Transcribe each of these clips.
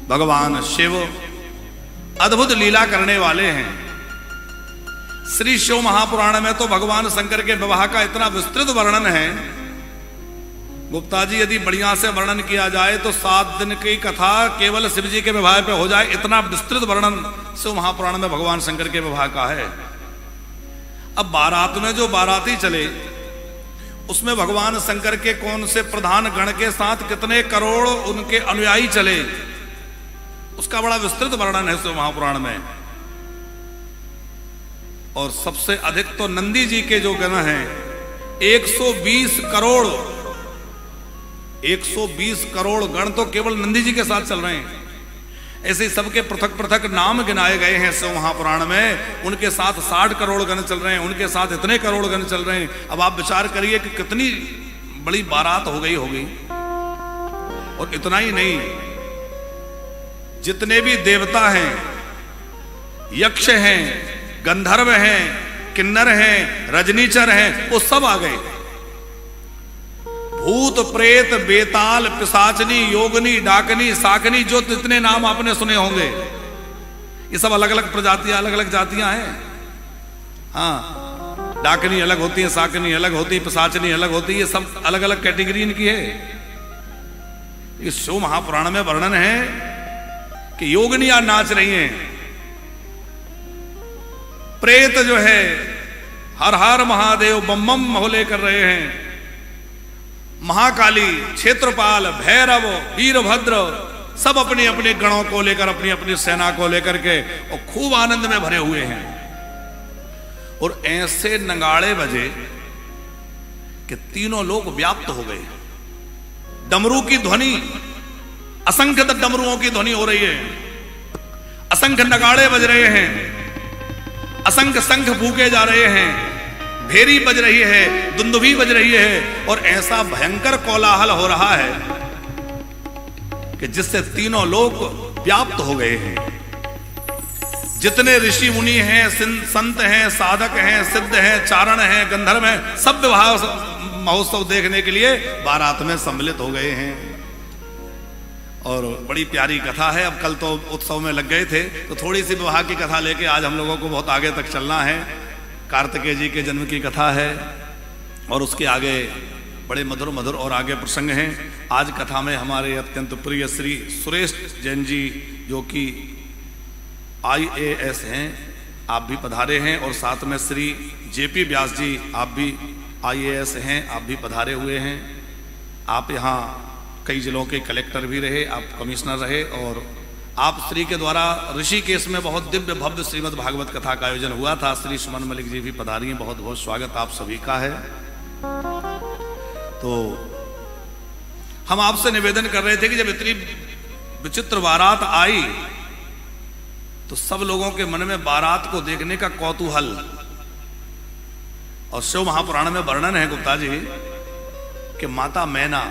भगवान शिव अद्भुत लीला करने वाले हैं। श्री शिव महापुराण में तो भगवान शंकर के विवाह का इतना विस्तृत वर्णन है गुप्ता जी, यदि बढ़िया से वर्णन किया जाए तो 7 दिन की कथा केवल शिव जी के विवाह पे हो जाए, इतना विस्तृत वर्णन शिव महापुराण में भगवान शंकर के विवाह का है। अब बारात में जो बाराती चले उसमें भगवान शंकर के कौन से प्रधान गण के साथ कितने करोड़ उनके अनुयायी चले, उसका बड़ा विस्तृत वर्णन है शिव महापुराण में। और सबसे अधिक तो नंदी जी के जो गण हैं 120 करोड़, 120 करोड़ गण तो केवल नंदी जी के साथ चल रहे हैं। ऐसे सबके पृथक पृथक नाम गिनाए गए हैं शिव महापुराण में। उनके साथ 60 करोड़ गण चल रहे हैं, उनके साथ इतने करोड़ गण चल रहे हैं। अब आप विचार करिए कि कितनी बड़ी बारात हो गई होगी। और इतना ही नहीं, जितने भी देवता हैं, यक्ष हैं, गंधर्व हैं, किन्नर हैं, रजनीचर हैं, वो सब आ गए। भूत प्रेत बेताल पिशाचनी योगनी डाकनी साकनी, जो जितने नाम आपने सुने होंगे, ये सब अलग अलग प्रजातियां, अलग अलग जातियां हैं। हाँ, डाकनी अलग होती है, साकनी अलग होती है, पिशाचनी अलग होती है, ये सब अलग अलग कैटेगरी इनकी है। इस शिव महापुराण में वर्णन है कि योगनियां नाच रही हैं, प्रेत जो है हर हर महादेव बम बम होले कर रहे हैं, महाकाली, क्षेत्रपाल, भैरव, वीरभद्र सब अपने अपने गणों को लेकर, अपनी अपनी सेना को लेकर के और खूब आनंद में भरे हुए हैं। और ऐसे नगाड़े बजे कि तीनों लोग व्याप्त हो गए। डमरू की ध्वनि, असंख्य डमरुओं की ध्वनि हो रही है, असंख्य नगाड़े बज रहे हैं, असंख्य शंख फूके जा रहे हैं, भेरी बज रही है, दुंदुभी बज रही है। और ऐसा भयंकर कोलाहल हो रहा है कि जिससे तीनों लोग व्याप्त हो गए हैं। जितने ऋषि मुनि हैं, संत हैं, साधक हैं, सिद्ध हैं, चारण हैं, गंधर्व हैं, सब विवाह महोत्सव देखने के लिए बारात में सम्मिलित हो गए हैं। और बड़ी प्यारी कथा है। अब कल तो उत्सव में लग गए थे, तो थोड़ी सी विवाह की कथा लेके आज हम लोगों को बहुत आगे तक चलना है। कार्तिकेय जी के जन्म की कथा है और उसके आगे बड़े मधुर मधुर और आगे प्रसंग हैं। आज कथा में हमारे अत्यंत प्रिय श्री सुरेश जैन जी, जो कि IAS हैं, आप भी पधारे हैं। और साथ में श्री JP व्यास जी, आप भी IAS हैं, आप भी पधारे हुए हैं। आप यहाँ कई जिलों के कलेक्टर भी रहे, आप कमिश्नर रहे, और आप श्री के द्वारा ऋषिकेश में बहुत दिव्य भव्य श्रीमद् भागवत कथा का आयोजन हुआ था। श्री सुमन मलिक जी भी पधारी हैं, बहुत बहुत स्वागत आप सभी का है। तो हम आपसे निवेदन कर रहे थे कि जब इतनी विचित्र बारात आई तो सब लोगों के मन में बारात को देखने का कौतूहल, और शिव महापुराण में वर्णन है गुप्ता जी कि माता मैना,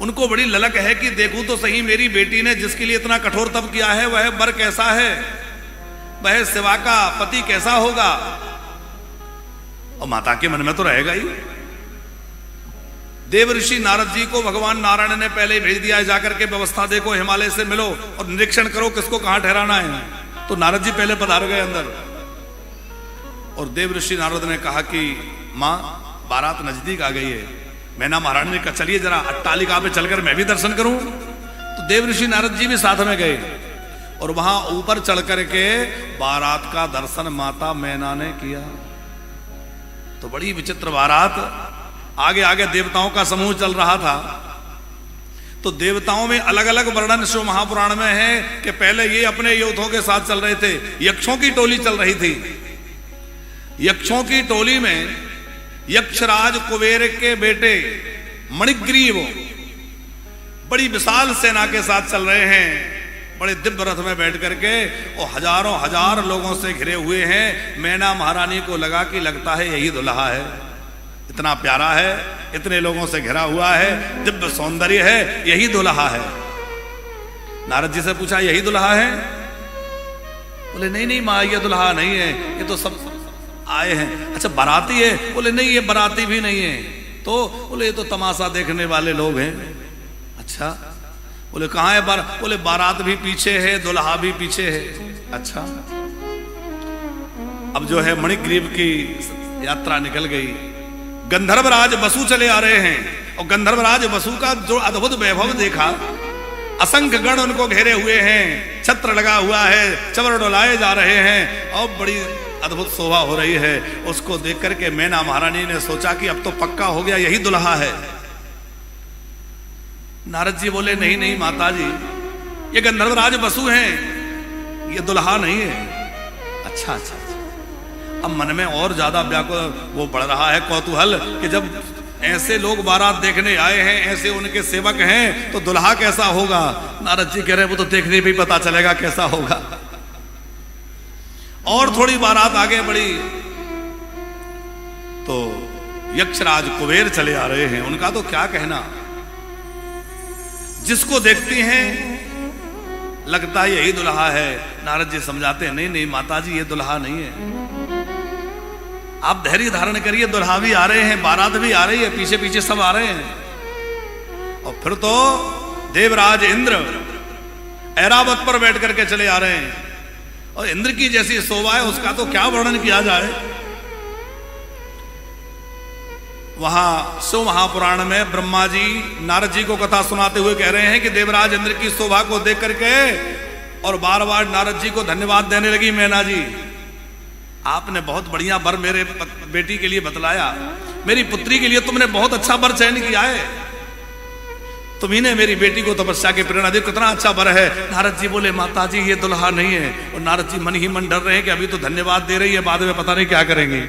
उनको बड़ी ललक है कि देखूं तो सही मेरी बेटी ने जिसके लिए इतना कठोर तप किया है वह वर कैसा है, वह शिवा का पति कैसा होगा। और माता के मन में तो रहेगा ही। देव ऋषि नारद जी को भगवान नारायण ने पहले भेज दिया है, जाकर के व्यवस्था देखो, हिमालय से मिलो और निरीक्षण करो किसको कहां ठहराना है। तो नारद जी पहले पधार गए अंदर, और देव ऋषि नारद ने कहा कि मां बारात नजदीक आ गई है। मैना महारानी ने कहा चलिए जरा अट्टालिका पे चलकर मैं भी दर्शन करूं। तो देव ऋषि नारद जी भी साथ में गए और वहां ऊपर चढ़ करके बारात का दर्शन माता मैना ने किया। तो बड़ी विचित्र बारात, आगे आगे देवताओं का समूह चल रहा था। तो देवताओं में अलग अलग वर्णन शिव महापुराण में है कि पहले ये अपने योद्धों के साथ चल रहे थे, यक्षों की टोली चल रही थी। यक्षों की टोली में यक्षराज कुबेर के बेटे मणिग्रीव बड़ी विशाल सेना के साथ चल रहे हैं, बड़े दिव्य रथ में बैठ करके, और हजारों हजार लोगों से घिरे हुए हैं। मैना महारानी को लगा कि लगता है यही दुल्हा है, इतना प्यारा है, इतने लोगों से घिरा हुआ है, दिव्य सौंदर्य है, यही दुल्हा है। नारद जी से पूछा यही दुल्हा है? बोले नहीं नहीं मां, ये दुल्हा नहीं है, ये तो सब आए हैं। अच्छा बाराती है? बोले नहीं ये बाराती भी नहीं है। तो बोले ये तो तमाशा देखने वाले लोग हैं। अच्छा बोले कहाँ है बारात? बोले बारात भी पीछे है, दुल्हा भी पीछे है। अच्छा, अब जो है मणिग्रीव की यात्रा निकल गई। गंधर्वराज वसु चले आ रहे हैं और गंधर्वराज वसु का जो अद्भुत वैभव देखा, असंख्य गण उनको घेरे हुए हैं, छत्र लगा हुआ है, चवर डोलाए जा रहे हैं और बड़ी अद्भुत शोभा हो रही है। उसको देख करके मैना महारानी ने सोचा कि अब तो पक्का हो गया, यही दुल्हा है। नारद जी बोले नहीं नहीं माता जी, ये गंधर्वराज वसु हैं, ये दुल्हा नहीं है। अच्छा अच्छा, अब मन में और ज्यादा व्याकुल वो बढ़ रहा है कौतूहल कि जब ऐसे लोग बारात देखने आए हैं, ऐसे उनके सेवक हैं, तो दुल्हा कैसा होगा? नारद जी कह रहे वो तो देखने पे ही पता चलेगा कैसा होगा। और थोड़ी बारात आगे बढ़ी तो यक्षराज कुबेर चले आ रहे हैं। उनका तो क्या कहना, जिसको देखती हैं लगता है यही दुल्हा है। नारद जी समझाते हैं नहीं नहीं माता जी, ये दुल्हा नहीं है, आप धैर्य धारण करिए, दुल्हा भी आ रहे हैं, बारात भी आ रही है, पीछे पीछे सब आ रहे हैं। और फिर तो देवराज इंद्र ऐरावत पर बैठ करके चले आ रहे हैं और इंद्र की जैसी शोभा है उसका तो क्या वर्णन किया जाए। वहां शिव महापुराण में ब्रह्मा जी नारद जी को कथा सुनाते हुए कह रहे हैं कि देवराज इंद्र की शोभा को देख करके और बार बार नारद जी को धन्यवाद देने लगी मैना जी, आपने बहुत बढ़िया वर मेरे बेटी के लिए बतलाया, मेरी पुत्री के लिए तुमने बहुत अच्छा वर चयन किया है, तुम्ही ने मेरी बेटी को तपस्या की प्रेरणा दी, कितना अच्छा वर है। नारद जी बोले माता जी ये दुल्हा नहीं है। और नारद जी मन ही मन डर रहे हैं कि अभी तो धन्यवाद दे रही है, बाद में पता नहीं क्या करेंगे,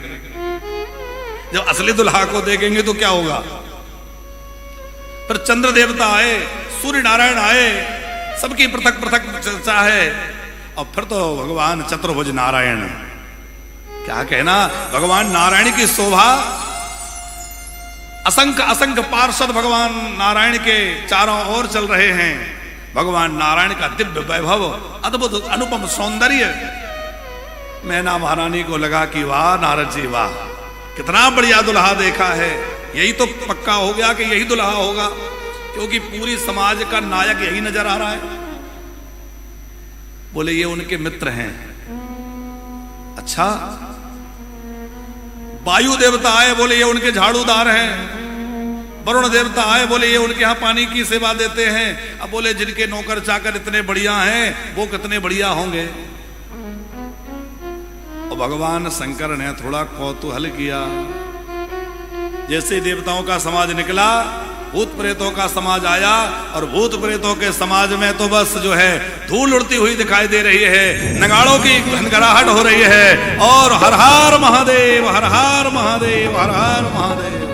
जब असली दुल्हा को देखेंगे तो क्या होगा। फिर चंद्र देवता आए, सूर्य नारायण आए, सबकी पृथक पृथक चर्चा है। और फिर तो भगवान चतुर्भुज नारायण, क्या कहना, भगवान नारायण की शोभा, असंख्य असंख्य पार्षद भगवान नारायण के चारों ओर चल रहे हैं। भगवान नारायण का दिव्य वैभव, अद्भुत अनुपम सौंदर्य। मैना महारानी को लगा कि वाह नारद जी वाह, कितना बढ़िया दुल्हा देखा है, यही तो पक्का हो गया कि यही दुल्हा होगा, क्योंकि पूरी समाज का नायक यही नजर आ रहा है। बोले ये उनके मित्र हैं। अच्छा, वायु देवता आए, बोले ये उनके झाड़ूदार हैं। वरुण देवता आए, बोले ये उनके यहां पानी की सेवा देते हैं। अब बोले जिनके नौकर चाकर इतने बढ़िया हैं वो कितने बढ़िया होंगे। और भगवान शंकर ने थोड़ा कौतूहल किया। जैसे देवताओं का समाज निकला, भूत प्रेतों का समाज आया और भूत प्रेतों के समाज में तो बस जो है धूल उड़ती हुई दिखाई दे रही है, नगाड़ों की घनघराहट हो रही है और हर हर महादेव, हर हर महादेव, हर हर महादेव,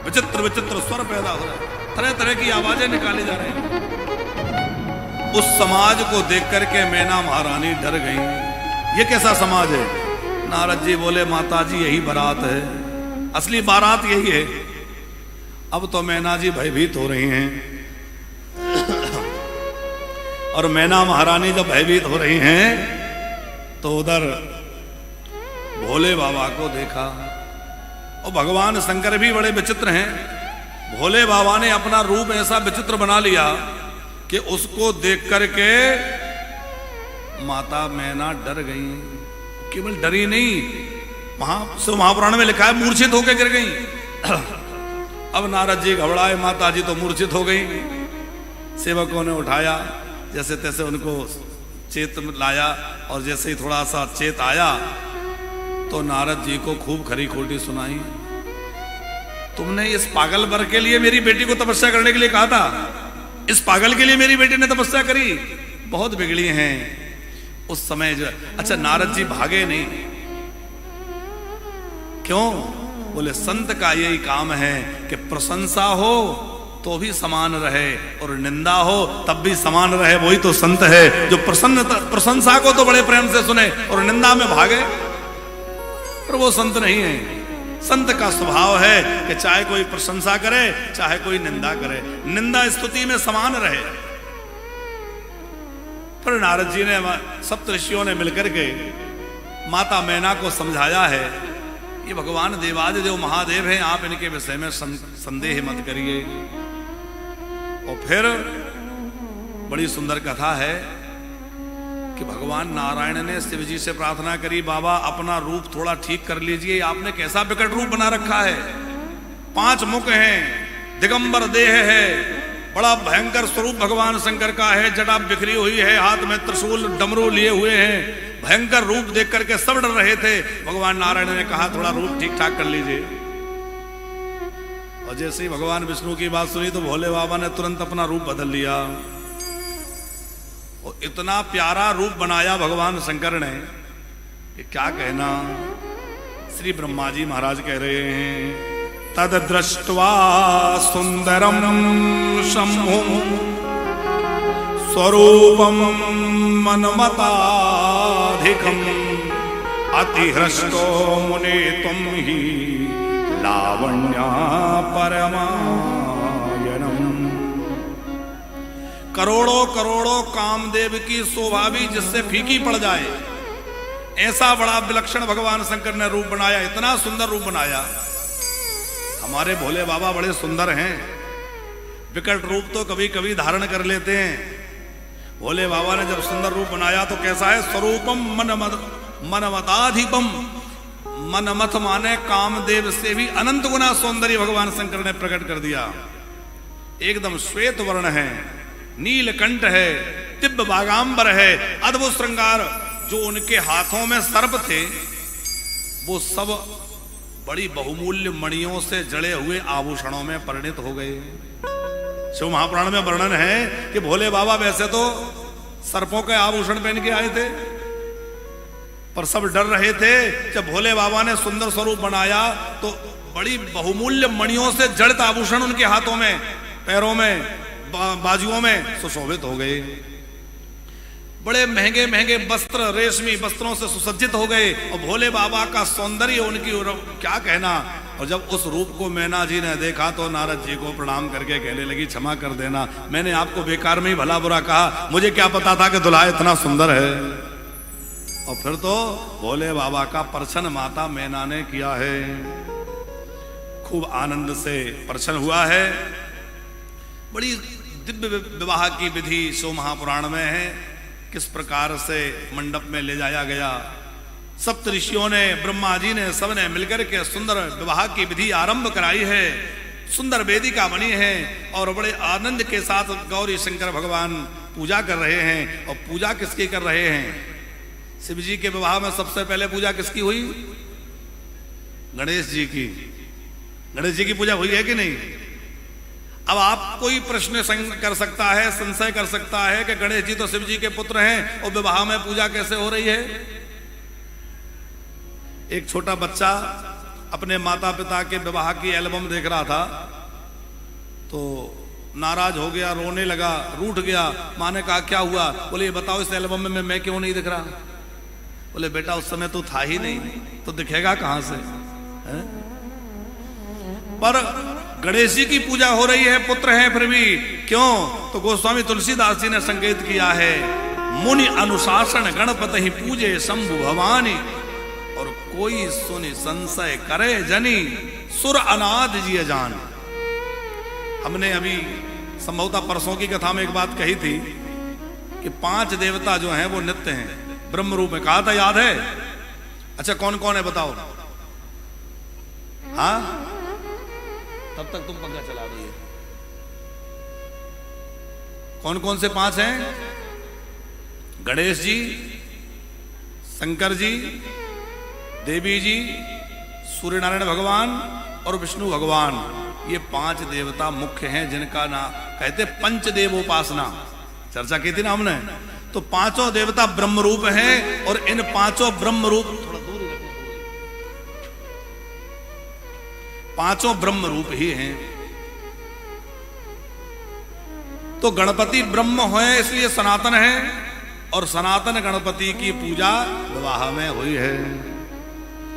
विचित्र विचित्र स्वर पैदा हो रहे हैं, तरह तरह की आवाजें निकाली जा रही हैं। उस समाज को देख करके मैना महारानी डर गई। ये कैसा समाज है? नारद जी बोले माता जी यही बारात है, असली बारात यही है। अब तो मैना जी भयभीत हो रही हैं। और मैना महारानी जब भयभीत हो रही हैं तो उधर भोले बाबा को देखा। और भगवान शंकर भी बड़े विचित्र हैं। भोले बाबा ने अपना रूप ऐसा विचित्र बना लिया कि उसको देख करके माता मैना डर गई। केवल डरी नहीं, महापुराण में लिखा है मूर्छित होकर गिर गई। अब नारद जी घबराए, माता जी तो मूर्छित हो गई। सेवकों ने उठाया, जैसे तैसे उनको चेत लाया और जैसे ही थोड़ा सा चेत आया तो नारद जी को खूब खरी खोटी सुनाई। तुमने इस पागल वर के लिए मेरी बेटी को तपस्या करने के लिए कहा था, इस पागल के लिए मेरी बेटी ने तपस्या करी, बहुत बिगड़ी हैं। उस समय जो, अच्छा नारद जी भागे नहीं, क्यों? बोले संत का यही काम है कि प्रशंसा हो तो भी समान रहे और निंदा हो तब भी समान रहे, वही तो संत है। जो प्रशंसा को तो बड़े प्रेम से सुने और निंदा में भागे, पर वो संत नहीं है। संत का स्वभाव है कि चाहे कोई प्रशंसा करे चाहे कोई निंदा करे, निंदा स्तुति में समान रहे। फिर नारद जी ने, सप्त ऋषियों ने मिलकर के माता मैना को समझाया है, ये भगवान देवादिदेव महादेव हैं, आप इनके विषय में संदेह मत करिए। और फिर बड़ी सुंदर कथा है कि भगवान नारायण ने शिव जी से प्रार्थना करी, बाबा अपना रूप थोड़ा ठीक कर लीजिए, आपने कैसा विकट रूप बना रखा है। 5 मुख हैं, दिगंबर देह है, बड़ा भयंकर स्वरूप भगवान शंकर का है, जटा बिखरी हुई है, हाथ में त्रिशूल डमरू लिए हुए हैं, भयंकर रूप देख करके सब डर रहे थे। भगवान नारायण ने कहा थोड़ा रूप ठीक ठाक कर लीजिए। और जैसे ही भगवान विष्णु की बात सुनी तो भोले बाबा ने तुरंत अपना रूप बदल लिया और इतना प्यारा रूप बनाया भगवान शंकर ने कि क्या कहना। श्री ब्रह्मा जी महाराज कह रहे हैं, तद दृष्ट्वा सुंदरम शंभु स्वरूपम मनमताधिकम अतिहृष्टो मुने तुम ही लावण्या परमायणम। करोड़ों करोड़ों कामदेव की शोभा भी जिससे फीकी पड़ जाए, ऐसा बड़ा विलक्षण भगवान शंकर ने रूप बनाया, इतना सुंदर रूप बनाया। हमारे भोले बाबा बड़े सुंदर हैं, विकट रूप तो कभी कभी धारण कर लेते हैं। भोले बाबा ने जब सुंदर रूप बनाया तो कैसा है, स्वरूपम मनमताधिपम, मनमथ माने कामदेव से भी अनंत गुना सौंदर्य भगवान शंकर ने प्रकट कर दिया। एकदम श्वेत वर्ण है, नीलकंठ है, दिव्य बागांबर है, अद्भुत श्रृंगार। जो उनके हाथों में सर्प थे वो सब बड़ी बहुमूल्य मणियों से जड़े हुए आभूषणों में परिणत हो गए। शिव महापुराण में वर्णन है कि भोले बाबा वैसे तो सर्पों के आभूषण पहन के आए थे, पर सब डर रहे थे। जब भोले बाबा ने सुंदर स्वरूप बनाया तो बड़ी बहुमूल्य मणियों से जड़ित आभूषण उनके हाथों में, पैरों में, बाजुओं में सुशोभित हो गए। बड़े महंगे महंगे वस्त्र, रेशमी वस्त्रों से सुसज्जित हो गए और भोले बाबा का सौंदर्य उनकी क्या कहना। और जब उस रूप को मैना जी ने देखा तो नारद जी को प्रणाम करके कहने लगी, क्षमा कर देना, मैंने आपको बेकार में ही भला बुरा कहा, मुझे क्या पता था कि दुल्हा इतना सुंदर है। और फिर तो भोले बाबा का प्रसन्न माता मैना ने किया है, खूब आनंद से प्रसन्न हुआ है। बड़ी दिव्य विवाह की विधि शिव महापुराण में है, किस प्रकार से मंडप में ले जाया गया। सप्त ऋषियों ने, ब्रह्मा जी ने, सबने मिलकर के सुंदर विवाह की विधि आरंभ कराई है, सुंदर वेदिका बनी है और बड़े आनंद के साथ गौरी शंकर भगवान पूजा कर रहे हैं। और पूजा किसकी कर रहे हैं? शिव जी के विवाह में सबसे पहले पूजा किसकी हुई? गणेश जी की। गणेश जी की पूजा हुई है कि नहीं? अब आप कोई प्रश्न कर सकता है, संशय कर सकता है कि गणेश जी तो शिव जी के पुत्र हैं और विवाह में पूजा कैसे हो रही है? एक छोटा बच्चा अपने माता पिता के विवाह की एल्बम देख रहा था तो नाराज हो गया, रोने लगा, रूठ गया। माँ ने कहा क्या हुआ? बोले ये बताओ इस एल्बम में मैं क्यों नहीं दिख रहा? बोले बेटा उस समय तो था ही नहीं, तो दिखेगा कहां से है? पर गणेश जी की पूजा हो रही है, पुत्र हैं फिर भी क्यों? तो गोस्वामी तुलसीदास जी ने संकेत किया है, मुनि अनुशासन गणपति ही पूजे शंभु भवानी, और कोई सुनि संशय करे जनी सुर अनाद जी जान। हमने अभी संभवतः परसों की कथा में एक बात कही थी कि 5 देवता जो हैं वो नित्य हैं, ब्रह्म रूप में कहा था, याद है? अच्छा कौन कौन है बताओ? हाँ, तब तक तुम पंखा चला रही है। कौन कौन से 5 हैं? गणेश जी, शंकर जी, देवी जी, सूर्य नारायण भगवान और विष्णु भगवान। ये 5 देवता मुख्य हैं जिनका नाम कहते पंचदेवोपासना। चर्चा की थी ना हमने। तो 5 देवता ब्रह्म रूप हैं और इन 5 ब्रह्म रूप, थोड़ा दूर ही रखें, 5 ब्रह्म रूप ही हैं। तो गणपति ब्रह्म है इसलिए सनातन है, और सनातन गणपति की पूजा विवाह में हुई है।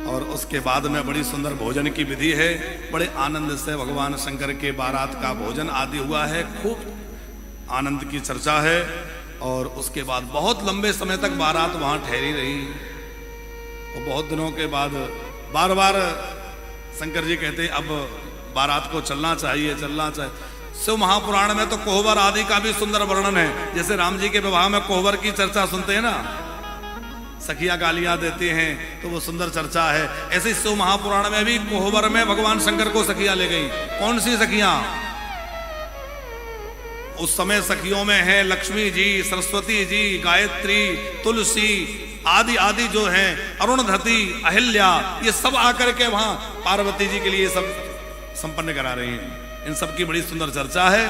और उसके बाद में बड़ी सुंदर भोजन की विधि है, बड़े आनंद से भगवान शंकर के बारात का भोजन आदि हुआ है, खूब आनंद की चर्चा है। और उसके बाद बहुत लंबे समय तक बारात वहां ठहरी रही और बहुत दिनों के बाद बार बार शंकर जी कहते अब बारात को चलना चाहिए, चलना चाहिए। शिव महापुराण में तो कोहबर आदि का भी सुंदर वर्णन है। जैसे राम जी के विवाह में कोहबर की चर्चा सुनते हैं ना, सखियां गालियां देती हैं तो वो सुंदर चर्चा है। ऐसे शिव महापुराण में भी कोहबर में भगवान शंकर को सखियां ले गई। कौन सी सखियां? उस समय सखियों में है लक्ष्मी जी, सरस्वती जी, गायत्री, तुलसी आदि आदि जो हैं, अरुणधति, अहिल्या, ये सब आकर के वहां पार्वती जी के लिए सब संपन्न करा रही हैं। इन सब की बड़ी सुंदर चर्चा है।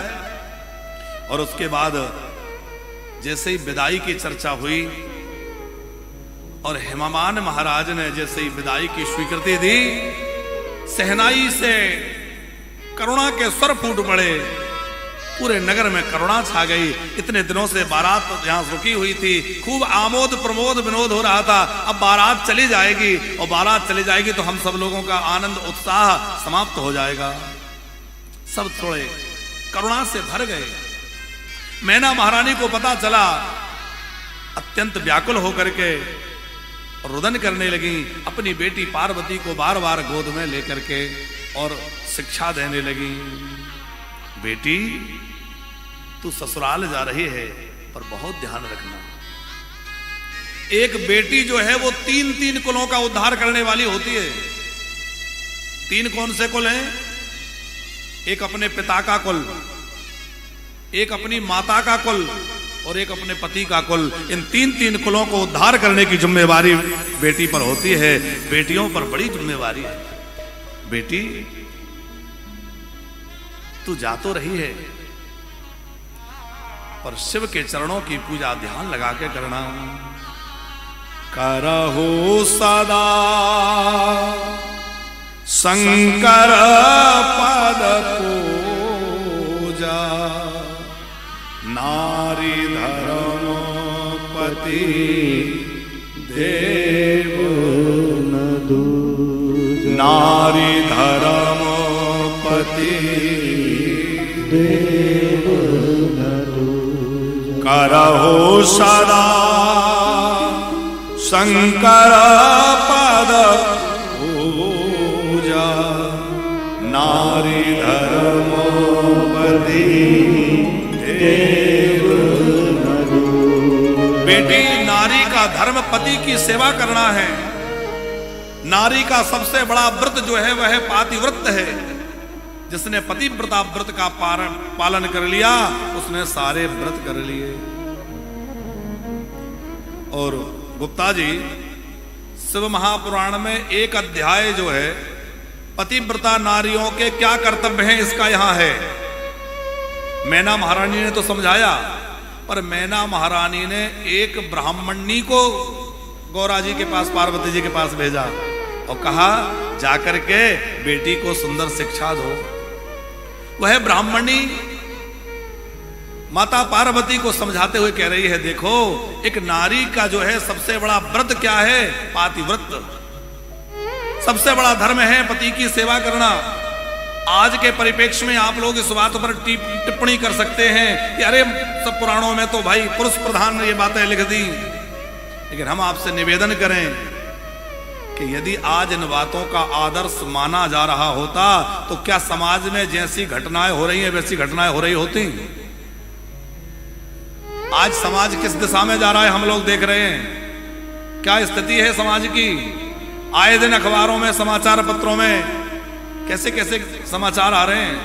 और उसके बाद जैसे ही विदाई की चर्चा हुई और हेमामान महाराज ने जैसे ही विदाई की स्वीकृति दी, सहनाई से करुणा के स्वर फूट पड़े। पूरे नगर में करुणा छा गई। इतने दिनों से बारात यहां रुकी हुई थी, खूब आमोद प्रमोद विनोद हो रहा था। अब बारात चली जाएगी, और बारात चली जाएगी तो हम सब लोगों का आनंद उत्साह समाप्त हो जाएगा। सब थोड़े करुणा से भर गए। मैना महारानी को पता चला, अत्यंत व्याकुल होकर के रुदन करने लगी। अपनी बेटी पार्वती को बार बार गोद में लेकर के और शिक्षा देने लगी। बेटी, तू ससुराल जा रही है, पर बहुत ध्यान रखना। एक बेटी जो है वो 3 कुलों का उद्धार करने वाली होती है। 3 कौन से कुल हैं? एक अपने पिता का कुल, एक अपनी माता का कुल, और एक अपने पति का कुल। इन 3 कुलों को उद्धार करने की जिम्मेवारी बेटी पर होती है। बेटियों पर बड़ी जिम्मेवारी है। बेटी, तू जा तो रही है, पर शिव के चरणों की पूजा ध्यान लगा के करना। करहु सदा शंकर पद पूजा, नारी धर्म पति देव न दूजा। नारी धर्म पति देव न दूजा। करहु सदा शंकर पद पूजा, नारी धर्म पति देव न दूजा। बेटी, नारी का धर्म पति की सेवा करना है। नारी का सबसे बड़ा व्रत जो है वह पातिव्रत है। जिसने पतिव्रता व्रत का पालन कर लिया, उसने सारे व्रत कर लिए। और गुप्ता जी, शिव महापुराण में एक अध्याय जो है पतिव्रता नारियों के क्या कर्तव्य हैं, इसका यहां है। मैना महारानी ने तो समझाया, पर मैना महारानी ने एक ब्राह्मणी को गौरा जी के पास, पार्वती जी के पास भेजा और कहा, जाकर के बेटी को सुंदर शिक्षा दो। वह ब्राह्मणी माता पार्वती को समझाते हुए कह रही है, देखो, एक नारी का जो है सबसे बड़ा व्रत क्या है? पातिव्रत। सबसे बड़ा धर्म है पति की सेवा करना। आज के परिप्रेक्ष्य में आप लोग इस बात पर टिप्पणी कर सकते हैं कि अरे सब पुराणों में तो भाई पुरुष प्रधान ये बातें लिख दी। लेकिन हम आपसे निवेदन करें कि यदि आज इन बातों का आदर्श माना जा रहा होता तो क्या समाज में जैसी घटनाएं हो रही हैं वैसी घटनाएं हो रही होती? आज समाज किस दिशा में जा रहा है हम लोग देख रहे हैं। क्या स्थिति है समाज की? आए दिन अखबारों में, समाचार पत्रों में कैसे कैसे समाचार आ रहे हैं।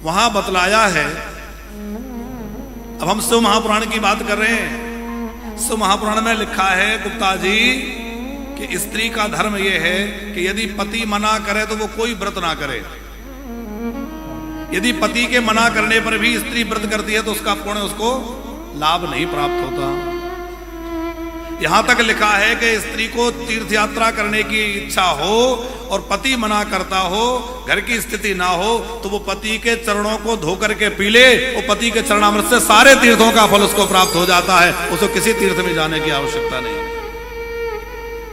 वहां बतलाया है, अब हम शिव महापुराण की बात कर रहे हैं। शिव महापुराण में लिखा है गुप्ता जी कि स्त्री का धर्म यह है कि यदि पति मना करे तो वो कोई व्रत ना करे। यदि पति के मना करने पर भी स्त्री व्रत करती है तो उसका पुण्य उसको लाभ नहीं प्राप्त होता। यहां तक लिखा है कि स्त्री को तीर्थ यात्रा करने की इच्छा हो और पति मना करता हो, घर की स्थिति ना हो, तो वो पति के चरणों को धो करके पी ले। वो पति के चरणामृत से सारे तीर्थों का फल उसको प्राप्त हो जाता है। उसको किसी तीर्थ में जाने की आवश्यकता नहीं।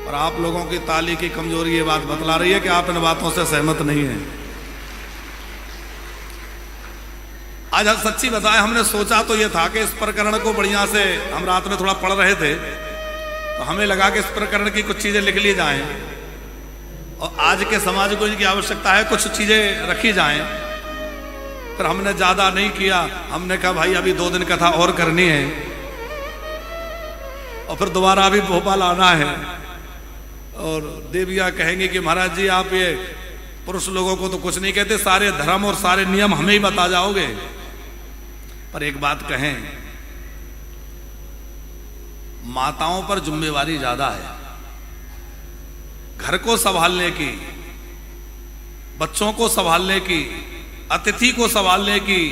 और आप लोगों की ताली की कमजोरी ये बात बतला रही है कि आप इन बातों से सहमत नहीं है। आज हम सच्ची बताएं, हमने सोचा तो ये था कि इस प्रकरण को बढ़िया से हम रात में थोड़ा पढ़ रहे थे, तो हमें लगा कि इस प्रकरण की कुछ चीजें लिख ली जाएं। और आज के समाज को इनकी आवश्यकता है कुछ चीजें रखी जाएं। पर हमने ज्यादा नहीं किया, हमने कहा भाई अभी 2 दिन कथा और करनी है और फिर दोबारा अभी भोपाल आना है। और देविया कहेंगे कि महाराज जी आप ये पुरुष लोगों को तो कुछ नहीं कहते, सारे धर्म और सारे नियम हमें ही बता जाओगे। पर एक बात कहें, माताओं पर जिम्मेवारी ज्यादा है, घर को संभालने की, बच्चों को संभालने की, अतिथि को संभालने की,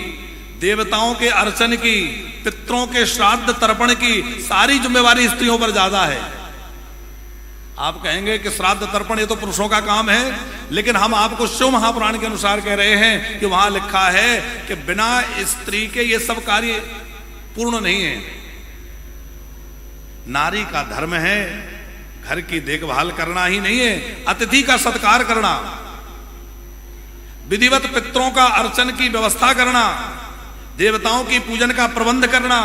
देवताओं के अर्चन की, पितरों के श्राद्ध तर्पण की, सारी जिम्मेवारी स्त्रियों पर ज्यादा है। आप कहेंगे कि श्राद्ध तर्पण ये तो पुरुषों का काम है, लेकिन हम आपको शिव महापुराण के अनुसार कह रहे हैं कि वहां लिखा है कि बिना स्त्री के ये सब कार्य पूर्ण नहीं है। नारी का धर्म है घर की देखभाल करना ही नहीं है, अतिथि का सत्कार करना, विधिवत पितरों का अर्चन की व्यवस्था करना, देवताओं की पूजन का प्रबंध करना,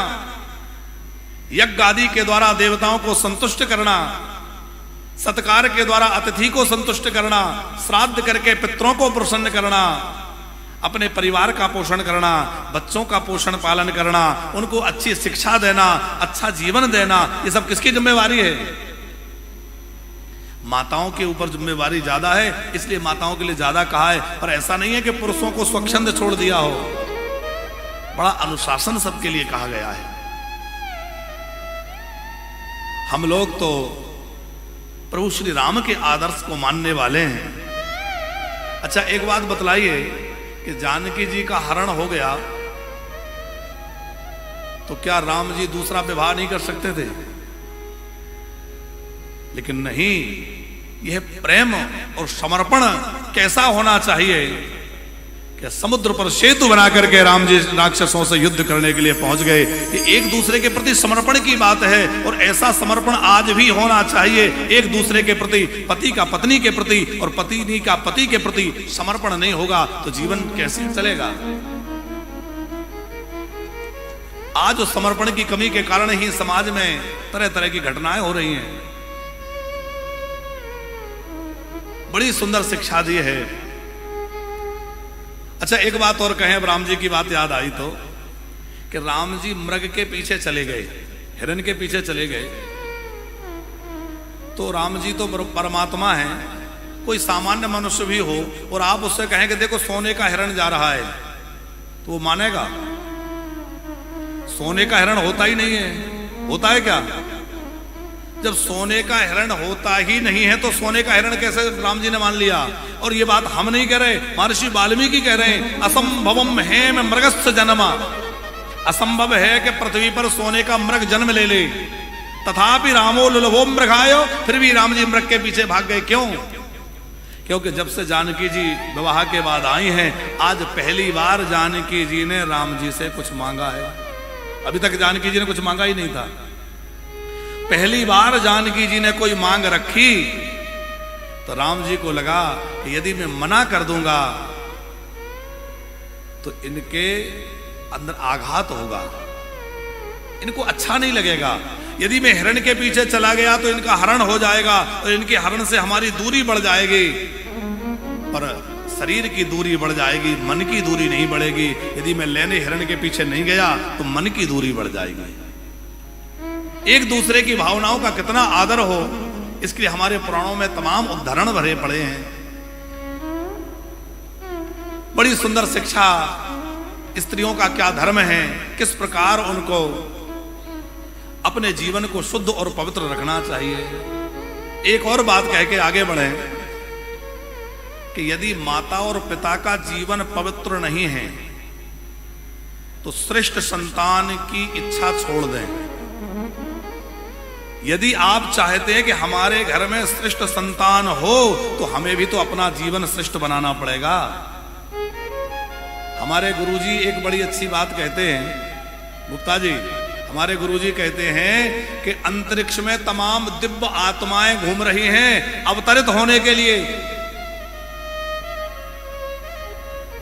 यज्ञ आदि के द्वारा देवताओं को संतुष्ट करना, सत्कार के द्वारा अतिथि को संतुष्ट करना, श्राद्ध करके पितरों को प्रसन्न करना, अपने परिवार का पोषण करना, बच्चों का पोषण पालन करना, उनको अच्छी शिक्षा देना, अच्छा जीवन देना, ये सब किसकी जिम्मेवारी है? माताओं के ऊपर जिम्मेवारी ज्यादा है, इसलिए माताओं के लिए ज्यादा कहा है। पर ऐसा नहीं है कि पुरुषों को स्वच्छंद छोड़ दिया हो, बड़ा अनुशासन सबके लिए कहा गया है। हम लोग तो प्रभु श्री राम के आदर्श को मानने वाले हैं। अच्छा एक बात बतलाइए कि जानकी जी का हरण हो गया तो क्या राम जी दूसरा विवाह नहीं कर सकते थे? लेकिन नहीं, यह प्रेम और समर्पण कैसा होना चाहिए कि समुद्र पर सेतु बना करके राम जी राक्षसों से युद्ध करने के लिए पहुंच गए। ये एक दूसरे के प्रति समर्पण की बात है और ऐसा समर्पण आज भी होना चाहिए एक दूसरे के प्रति। पति का पत्नी के प्रति और पत्नी का पति के प्रति समर्पण नहीं होगा तो जीवन कैसे चलेगा? आज उस समर्पण की कमी के कारण ही समाज में तरह तरह की घटनाएं हो रही हैं। बड़ी सुंदर शिक्षा दी है। अच्छा एक बात और कहें, अब राम जी की बात याद आई तो कि राम जी मृग के पीछे चले गए, हिरण के पीछे चले गए। तो राम जी तो परमात्मा हैं, कोई सामान्य मनुष्य भी हो और आप उससे कहें कि देखो सोने का हिरण जा रहा है, तो वो मानेगा? सोने का हिरण होता ही नहीं है। होता है क्या? जब सोने का हिरण होता ही नहीं है तो सोने का हिरण कैसे राम जी ने मान लिया? और ये बात हम नहीं कह रहे, महर्षि वाल्मीकि कह रहे हैं, असंभवम हेम मृगस्य जन्म। असंभव है कि पृथ्वी पर सोने का मृग जन्म ले ले, तथापि रामो लुलभो मृगायो, फिर भी राम जी मृग के पीछे भाग गए। क्यों? क्योंकि जब से जानकी जी विवाह के बाद आई हैं, आज पहली बार जानकी जी ने राम जी से कुछ मांगा है। अभी तक जानकी जी ने कुछ मांगा ही नहीं था। पहली बार जानकी जी ने कोई मांग रखी तो राम जी को लगा कि यदि मैं मना कर दूंगा तो इनके अंदर आघात होगा, इनको अच्छा नहीं लगेगा। यदि मैं हिरण के पीछे चला गया तो इनका हरण हो जाएगा और इनके हरण से हमारी दूरी बढ़ जाएगी। पर शरीर की दूरी बढ़ जाएगी, मन की दूरी नहीं बढ़ेगी। यदि मैं लेने हिरण के पीछे नहीं गया तो मन की दूरी बढ़ जाएगी। एक दूसरे की भावनाओं का कितना आदर हो, इसके लिए हमारे पुराणों में तमाम उदाहरण भरे पड़े हैं। बड़ी सुंदर शिक्षा, स्त्रियों का क्या धर्म है, किस प्रकार उनको अपने जीवन को शुद्ध और पवित्र रखना चाहिए। एक और बात कह के आगे बढ़े कि यदि माता और पिता का जीवन पवित्र नहीं है तो श्रेष्ठ संतान की इच्छा छोड़ दें। यदि आप चाहते हैं कि हमारे घर में श्रेष्ठ संतान हो तो हमें भी तो अपना जीवन श्रेष्ठ बनाना पड़ेगा। हमारे गुरुजी एक बड़ी अच्छी बात कहते हैं, गुप्ता जी, हमारे गुरुजी कहते हैं कि अंतरिक्ष में तमाम दिव्य आत्माएं घूम रही हैं अवतरित होने के लिए।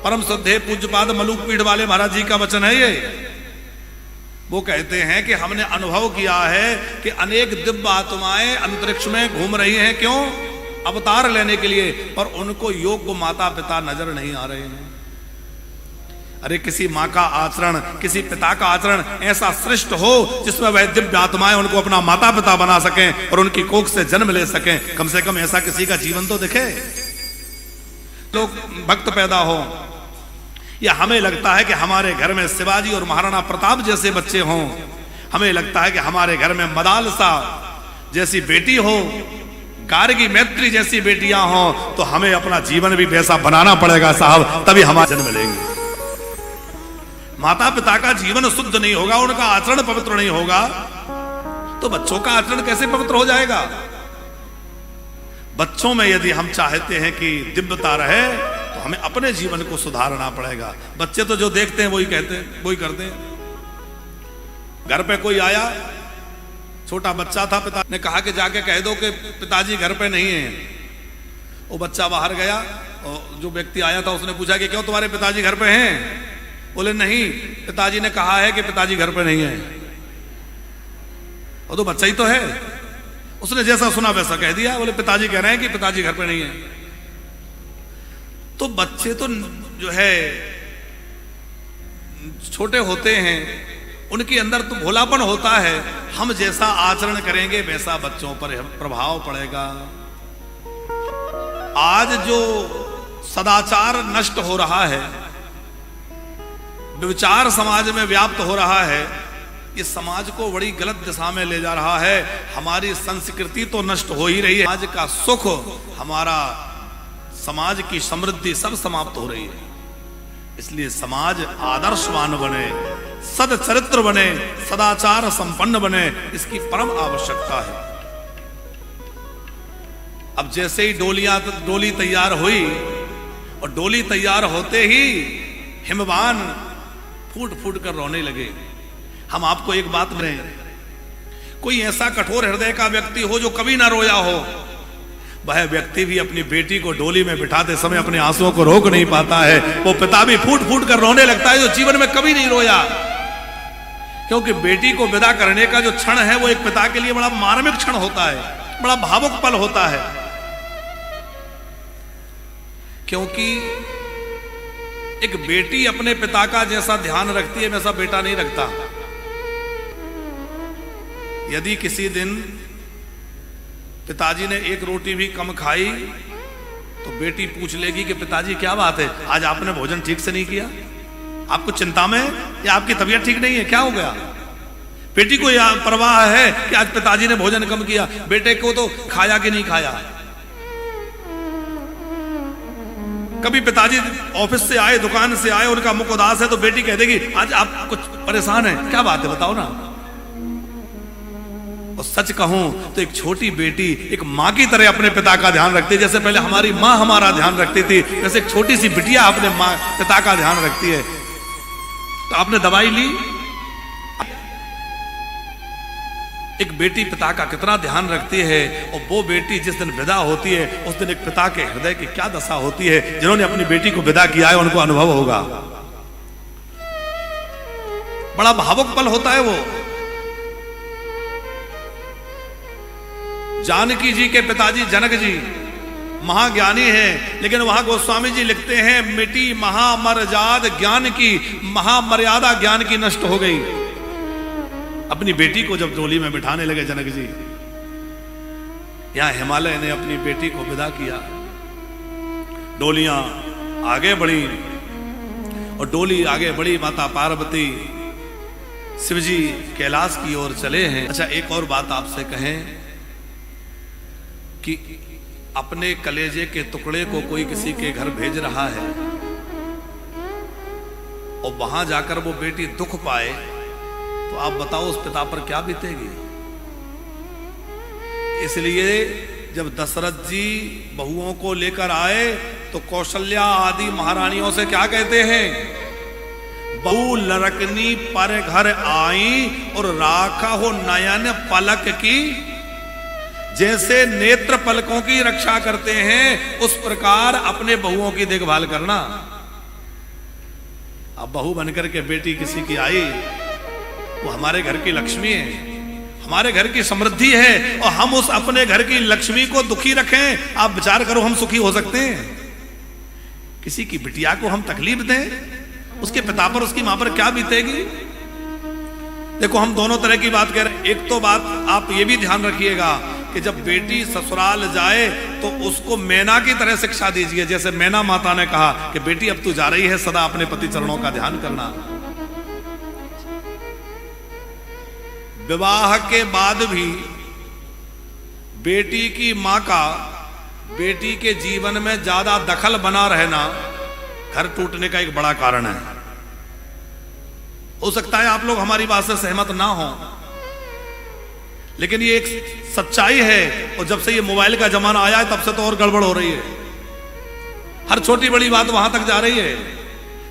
परम श्रद्धेय पूज्यपाद मलूक पीठ वाले महाराज जी का वचन है ये। वो कहते हैं कि हमने अनुभव किया है कि अनेक दिव्य आत्माएं अंतरिक्ष में घूम रही हैं। क्यों? अवतार लेने के लिए, पर उनको योग्य माता पिता नजर नहीं आ रहे हैं। अरे किसी माँ का आचरण, किसी पिता का आचरण ऐसा श्रेष्ठ हो जिसमें वह दिव्य आत्माएं उनको अपना माता पिता बना सकें और उनकी कोख से जन्म ले सकें। कम से कम ऐसा किसी का जीवन तो दिखे, लोग भक्त पैदा हो। या हमें लगता है कि हमारे घर में शिवाजी और महाराणा प्रताप जैसे बच्चे हों, हमें लगता है कि हमारे घर में मदालसा जैसी बेटी हो, गार्गी मैत्री जैसी बेटियां हों, तो हमें अपना जीवन भी वैसा बनाना पड़ेगा साहब, तभी हमारा जन्म लेंगे। माता पिता का जीवन शुद्ध नहीं होगा, उनका आचरण पवित्र नहीं होगा, तो बच्चों का आचरण कैसे पवित्र हो जाएगा? बच्चों में यदि हम चाहते हैं कि दिव्यता रहे तो हमें अपने जीवन को सुधारना पड़ेगा। बच्चे तो जो देखते हैं वही कहते हैं, वही करते हैं। घर पे कोई आया, छोटा बच्चा था, पिता ने कहा कि जाके कह दो कि पिताजी घर पे नहीं है। वो बच्चा बाहर गया और जो व्यक्ति आया था उसने पूछा कि क्यों तुम्हारे पिताजी घर पे हैं? बोले नहीं, पिताजी ने कहा है कि पिताजी घर पे नहीं है। वो तो बच्चा ही तो है, उसने जैसा सुना वैसा कह दिया। बोले पिताजी कह रहे हैं कि पिताजी घर पे नहीं है। तो बच्चे तो जो है छोटे होते हैं, उनके अंदर तो भोलापन होता है। हम जैसा आचरण करेंगे वैसा बच्चों पर प्रभाव पड़ेगा। आज जो सदाचार नष्ट हो रहा है, विचार समाज में व्याप्त हो रहा है, ये समाज को बड़ी गलत दिशा में ले जा रहा है। हमारी संस्कृति तो नष्ट हो ही रही है, समाज का सुख, हमारा समाज की समृद्धि सब समाप्त हो रही है। इसलिए समाज आदर्शवान बने, सदचरित्र बने, सदाचार संपन्न बने, इसकी परम आवश्यकता है। अब जैसे ही डोली तैयार हुई और डोली तैयार होते ही हिमवान फूट फूट कर रोने लगे। हम आपको एक बात करें, कोई ऐसा कठोर हृदय का व्यक्ति हो जो कभी ना रोया हो, वह व्यक्ति भी अपनी बेटी को डोली में बिठाते समय अपने आंसुओं को रोक नहीं पाता है। वो पिता भी फूट फूट कर रोने लगता है जो जीवन में कभी नहीं रोया। क्योंकि बेटी को विदा करने का जो क्षण है वो एक पिता के लिए बड़ा मार्मिक क्षण होता है, बड़ा भावुक पल होता है। क्योंकि एक बेटी अपने पिता का जैसा ध्यान रखती है वैसा बेटा नहीं रखता। यदि किसी दिन पिताजी ने एक रोटी भी कम खाई तो बेटी पूछ लेगी कि पिताजी क्या बात है, आज आपने भोजन ठीक से नहीं किया, आपको चिंता में या आपकी तबीयत ठीक नहीं है, क्या हो गया? बेटी को यह परवाह है कि आज पिताजी ने भोजन कम किया, बेटे को तो खाया कि नहीं खाया। कभी पिताजी ऑफिस से आए, दुकान से आए, उनका मुख उदास है तो बेटी कह देगी आज आप कुछ परेशान है, क्या बात है बताओ ना। और सच कहूं तो एक छोटी बेटी एक माँ की तरह अपने पिता का ध्यान रखती है। जैसे पहले हमारी माँ हमारा ध्यान रखती थी, वैसे एक छोटी सी बिटिया अपने माँ पिता का ध्यान रखती है। तो आपने दवाई ली, एक बेटी पिता का कितना ध्यान रखती है, और वो बेटी जिस दिन विदा होती है उस दिन एक पिता के हृदय की क्या दशा होती है। जिन्होंने अपनी बेटी को विदा किया है उनको अनुभव होगा, बड़ा भावुक पल होता है वो। जानकी जी के पिताजी जनक जी महाज्ञानी हैं, लेकिन वहां गोस्वामी जी लिखते हैं मिटी महामर्याद ज्ञान की, महामर्यादा ज्ञान की नष्ट हो गई। अपनी बेटी को जब डोली में बिठाने लगे जनक जी, यहां हिमालय ने अपनी बेटी को विदा किया, डोलियां आगे बढ़ी और डोली आगे बढ़ी, माता पार्वती शिवजी कैलाश की ओर चले हैं। अच्छा, एक और बात आपसे कहें कि अपने कलेजे के टुकड़े को कोई किसी के घर भेज रहा है और वहां जाकर वो बेटी दुख पाए, तो आप बताओ उस पिता पर क्या बीतेगी। इसलिए जब दशरथ जी बहुओं को लेकर आए तो कौशल्या आदि महारानियों से क्या कहते हैं, बहु लड़कनी पर घर आई और राखा हो नयन पलक की, जैसे नेत्र पलकों की रक्षा करते हैं उस प्रकार अपने बहुओं की देखभाल करना। अब बहू बनकर के बेटी किसी की आई, वो हमारे घर की लक्ष्मी है, हमारे घर की समृद्धि है और हम उस अपने घर की लक्ष्मी को दुखी रखें, आप विचार करो हम सुखी हो सकते हैं? किसी की बिटिया को हम तकलीफ दें, उसके पिता पर उसकी मां पर क्या बीतेगी? देखो हम दोनों तरह की बात कह रहे हैं। एक तो बात आप ये भी ध्यान रखिएगा कि जब बेटी ससुराल जाए तो उसको मैना की तरह शिक्षा दीजिए, जैसे मैना माता ने कहा कि बेटी अब तू जा रही है, सदा अपने पति चरणों का ध्यान करना। विवाह के बाद भी बेटी की मां का बेटी के जीवन में ज्यादा दखल बना रहना घर टूटने का एक बड़ा कारण है। हो सकता है आप लोग हमारी बात से सहमत ना हो, लेकिन ये एक सच्चाई है। और जब से ये मोबाइल का जमाना आया है तब से तो और गड़बड़ हो रही है। हर छोटी बड़ी बात वहां तक जा रही है,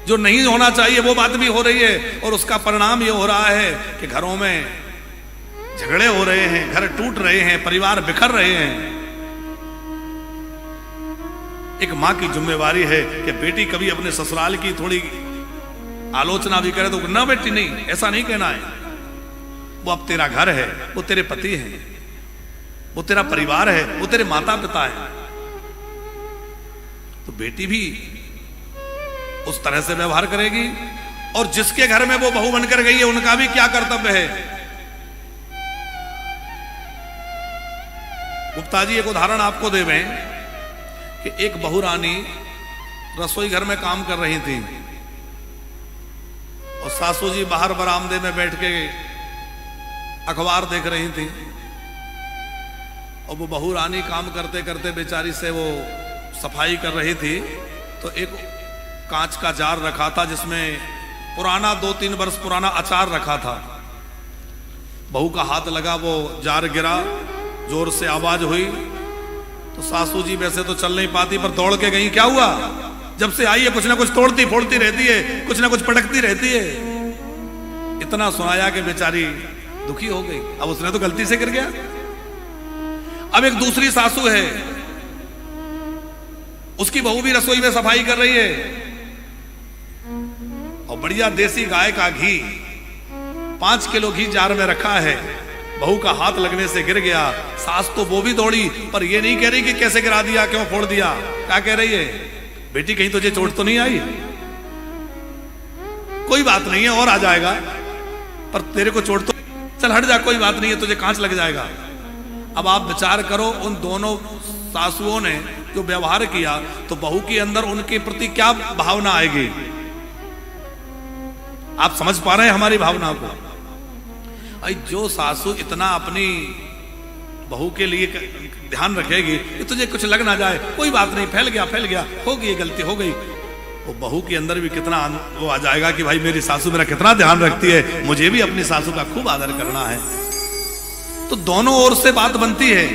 जो नहीं होना चाहिए वो बात भी हो रही है। और उसका परिणाम ये हो रहा है कि घरों में झगड़े हो रहे हैं, घर टूट रहे हैं, परिवार बिखर रहे हैं। एक मां की जिम्मेवारी है कि बेटी कभी अपने ससुराल की थोड़ी आलोचना भी करे तो ना बेटी नहीं, ऐसा नहीं कहना है। वो अब तेरा घर है, वो तेरे पति हैं, वो तेरा परिवार है, वो तेरे माता पिता है। तो बेटी भी उस तरह से व्यवहार करेगी। और जिसके घर में वो बहू बनकर गई है उनका भी क्या कर्तव्य है। गुप्ता जी एक उदाहरण आपको देवें कि एक बहू रानी रसोई घर में काम कर रही थी और सासू जी बाहर बरामदे में बैठ के अखबार देख रही थी। और वो बहू रानी काम करते करते बेचारी से वो सफाई कर रही थी, तो एक कांच का जार रखा था जिसमें पुराना 2-3 वर्ष पुराना अचार रखा था। बहू का हाथ लगा, वो जार गिरा, जोर से आवाज हुई। तो सासू जी वैसे तो चल नहीं पाती पर दौड़ के गई। क्या हुआ? जब से आई है कुछ ना कुछ तोड़ती फोड़ती रहती है, कुछ ना कुछ पटकती रहती है। इतना सुनाया कि बेचारी दुखी हो गई। अब उसने तो गलती से गिर गया। अब एक दूसरी सासू है, उसकी बहू भी रसोई में सफाई कर रही है और बढ़िया देसी गाय का घी 5 किलो घी जार में रखा है। बहू का हाथ लगने से गिर गया। सास तो वो भी दौड़ी, पर ये नहीं कह रही कि कैसे गिरा दिया, क्यों फोड़ दिया। क्या कह रही है? बेटी कहीं तुझे चोट तो नहीं आई? कोई बात नहीं है, और आ जाएगा, पर तेरे को चोट तो, चल हट जा, कोई बात नहीं है, तुझे कांच लग जाएगा। अब आप विचार करो उन दोनों सासुओं ने जो व्यवहार किया, तो बहू के अंदर उनके प्रति क्या भावना आएगी? आप समझ पा रहे हैं हमारी भावना को? जो सासू इतना अपनी बहू के लिए ध्यान रखेगी कि तुझे कुछ लग ना जाए, कोई बात नहीं, फैल गया, हो गई, गलती हो गई, वो बहू के अंदर भी कितना वो आ जाएगा कि भाई मेरी सासू मेरा कितना ध्यान रखती है, मुझे भी अपनी सासू का खूब आदर करना है। तो दोनों ओर से बात बनती है।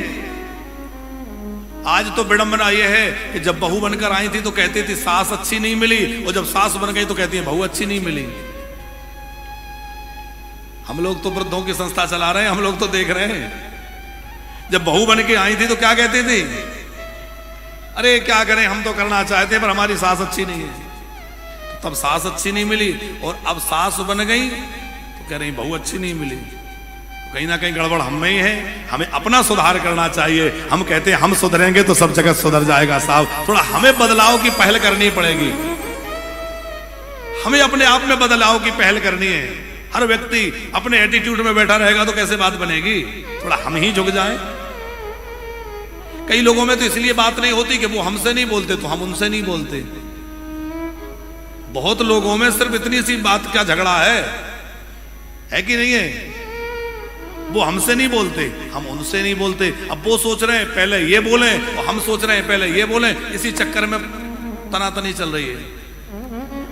आज तो विडंबना ये है कि जब बहू बनकर आई थी तो कहती थी सास अच्छी नहीं मिली, और जब सास बन गई तो कहती है बहू अच्छी नहीं मिली। हम लोग तो वृद्धों की संस्था चला रहे हैं, हम लोग तो देख रहे हैं। जब बहू बन के आई थी तो क्या कहती थी? अरे क्या करें, हम तो करना चाहते पर हमारी सास अच्छी नहीं है। तो तब सास अच्छी नहीं मिली, और अब सास बन गई तो कह रही बहू अच्छी नहीं मिली। तो कहीं ना कहीं गड़बड़ हम में ही है। हमें अपना सुधार करना चाहिए। हम कहते हैं हम सुधरेंगे तो सब जगह सुधर जाएगा। साहब, थोड़ा हमें बदलाव की पहल करनी पड़ेगी। हमें अपने आप में बदलाव की पहल करनी है। हर व्यक्ति अपने एटीट्यूड में बैठा रहेगा तो कैसे बात बनेगी? थोड़ा हम ही झुक जाएं। कई लोगों में तो इसलिए बात नहीं होती कि वो हमसे नहीं बोलते तो हम उनसे नहीं बोलते। बहुत लोगों में सिर्फ इतनी सी बात का झगड़ा है कि नहीं है? वो हमसे नहीं बोलते, हम उनसे नहीं बोलते। अब वो सोच रहे हैं पहले ये बोलें और हम सोच रहे हैं पहले ये बोलें। इसी चक्कर में तनातनी चल रही है।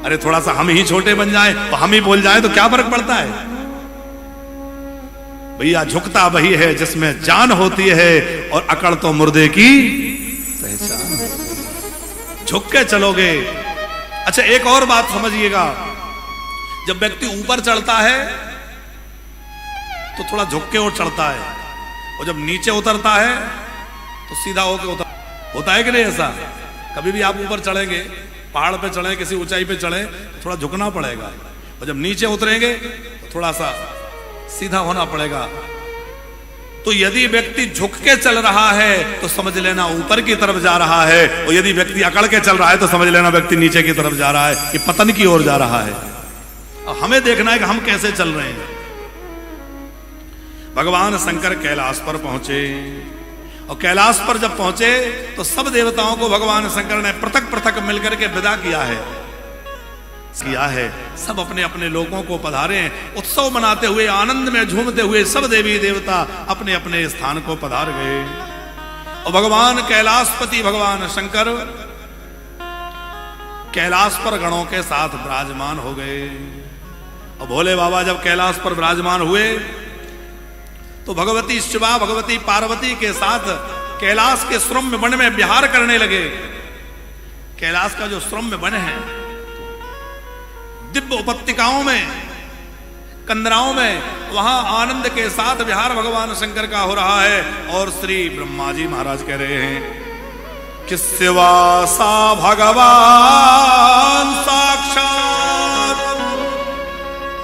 अरे थोड़ा सा हम ही छोटे बन जाएं और हम ही बोल जाएं तो क्या फर्क पड़ता है? भैया झुकता वही है जिसमें जान होती है, और अकड़ तो मुर्दे की पहचान। झुक के चलोगे। अच्छा एक और बात समझिएगा, जब व्यक्ति ऊपर चढ़ता है तो थोड़ा झुक के और चढ़ता है, और जब नीचे उतरता है तो सीधा होके उतर। होता है कि नहीं ऐसा? कभी भी आप ऊपर चढ़ेंगे, पहाड़ पे चढ़े, किसी ऊंचाई पे चढ़े, थोड़ा झुकना पड़ेगा, और जब नीचे उतरेंगे तो थोड़ा सा सीधा होना पड़ेगा। तो यदि व्यक्ति झुक के चल रहा है तो समझ लेना ऊपर की तरफ जा रहा है, और यदि व्यक्ति अकड़ के चल रहा है तो समझ लेना व्यक्ति नीचे की तरफ जा रहा है, कि पतन की ओर जा रहा है। अब हमें देखना है कि हम कैसे चल रहे हैं। भगवान शंकर कैलाश पर पहुंचे, और कैलाश पर जब पहुंचे तो सब देवताओं को भगवान शंकर ने पृथक पृथक मिलकर के विदा किया है। सब अपने अपने लोगों को पधारे हैं, उत्सव मनाते हुए, आनंद में झूमते हुए सब देवी देवता अपने अपने स्थान को पधार गए। और भगवान कैलाशपति भगवान शंकर कैलाश पर गणों के साथ विराजमान हो गए। और भोले बाबा जब कैलाश पर विराजमान हुए तो भगवती शिवा, भगवती पार्वती के साथ कैलाश के श्रम्य वन में विहार करने लगे। कैलाश का जो श्रम्य वन है, दिव्य उपत्यकाओं में, कंदराओं में, वहां आनंद के साथ विहार भगवान शंकर का हो रहा है। और श्री ब्रह्मा जी महाराज कह रहे हैं कि शिवासा भगवान साक्षात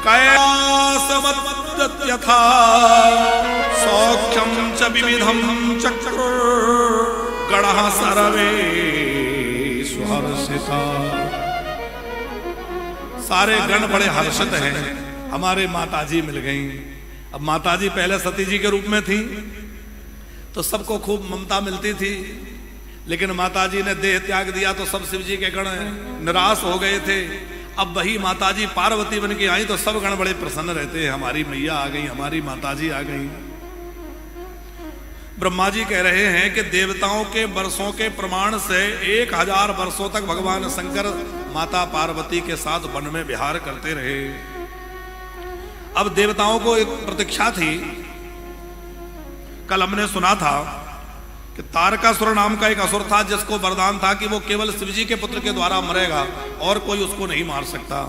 कैलासवत् यथा सौख्यम च विविधम चक्र गणः सर्वे सुहर्षिता। सारे गण बड़े हर्षित हैं, हमारे माताजी मिल गई। अब माताजी पहले सती जी के रूप में थी तो सबको खूब ममता मिलती थी, लेकिन माताजी ने देह त्याग दिया तो सब शिव जी के गण निराश हो गए थे। अब वही माताजी पार्वती बन के आई तो सब गण बड़े प्रसन्न रहते हैं, हमारी मैया आ गई, हमारी माताजी आ गई। ब्रह्मा जी कह रहे हैं कि देवताओं के वर्षों के प्रमाण से 1000 वर्षों तक भगवान शंकर माता पार्वती के साथ वन में विहार करते रहे। अब देवताओं को एक प्रतीक्षा थी। कल हमने सुना था कि तारकासुर नाम का एक असुर था जिसको वरदान था कि वो केवल शिवजी के पुत्र के द्वारा मरेगा और कोई उसको नहीं मार सकता।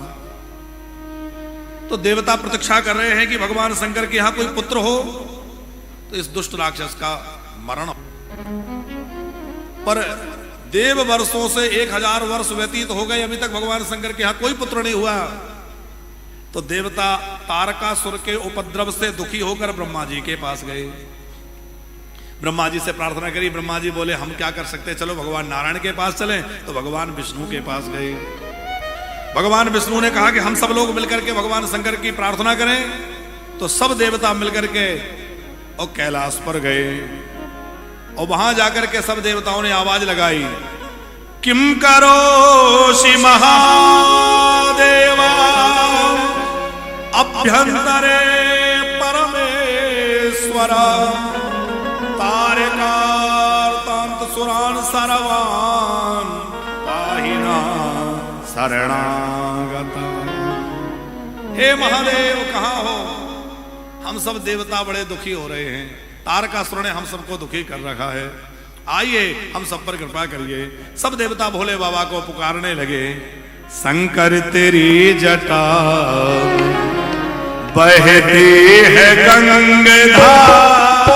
तो देवता प्रतीक्षा कर रहे हैं कि भगवान शंकर के यहां कोई पुत्र हो तो इस दुष्ट राक्षस का मरण। पर देव वर्षों से 1000 वर्ष व्यतीत हो गए, अभी तक भगवान शंकर के यहां कोई पुत्र नहीं हुआ। तो देवता तारकासुर के उपद्रव से दुखी होकर ब्रह्मा जी के पास गए, ब्रह्मा जी से प्रार्थना करी। ब्रह्मा जी बोले हम क्या कर सकते, चलो भगवान नारायण के पास चलें। तो भगवान विष्णु के पास गए। भगवान विष्णु ने कहा कि हम सब लोग मिलकर के भगवान शंकर की प्रार्थना करें। तो सब देवता मिलकर के और कैलाश पर गए, और वहां जाकर के सब देवताओं ने आवाज लगाई, किम करोषि महादेवा अभ्यंतरे परमेश्वरा तारकार्तांत सुरान सर्वान पाहिना शरणागता। हे महादेव कहाँ हो, हम सब देवता बड़े दुखी हो रहे हैं, तारकासुर ने हम सबको दुखी कर रखा है, आइए हम सब पर कृपा करिए। सब देवता भोले बाबा को पुकारने लगे, शंकर तेरी जटा बहती है गंगाधार,